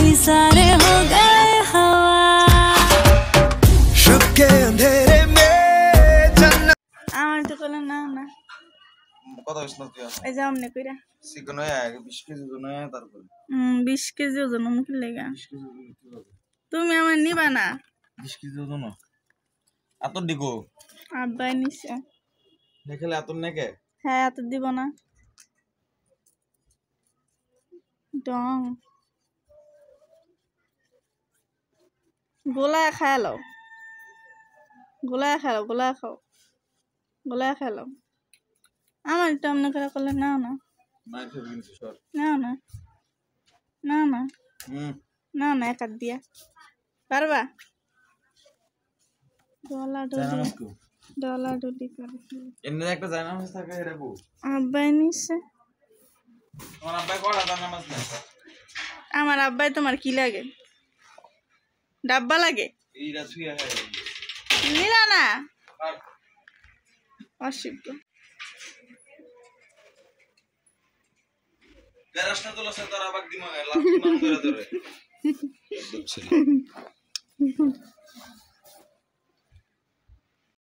भी सारे हो गए हवा सबके अंधेरे में जन्नत আমার তো কইলা না না কত হইছ না তুই এই যে আমনে কইরা চিকন হয়ে আগে 20 কেজি ওজন হয়ে তারপরে 20 কেজি ওজন মুখে লাগা 20 কেজি ওজন কি হবে তুমি আমার নিবা না 20 কেজি ওজন এত ডিগো আব্বাই নিছে নেখেলে এত নেকে হ্যাঁ এত দিব না ডং গোলা খালো গোলা খাও গোলা খাও গোলা খালো আমার তো আমনে করে করলে না না মাই খেয়ে গেছিস সর না না না না না না এক হাত দিয়া পারবা ডলা ডলি করে এমনি একটা জানামাজ থাকে রেবু আব্বাই নিছে তোমার আব্বাই কটা জানামাজ না আমার আব্বাই তোমার কি লাগে ডাব্বা লাগে এইটা ছুঁয়া হয় নিলা না অসিদ্ধ দেরাসনা তোলা সে তার আবাক দিমাগে লাফ দিমাগ ধরে ধরে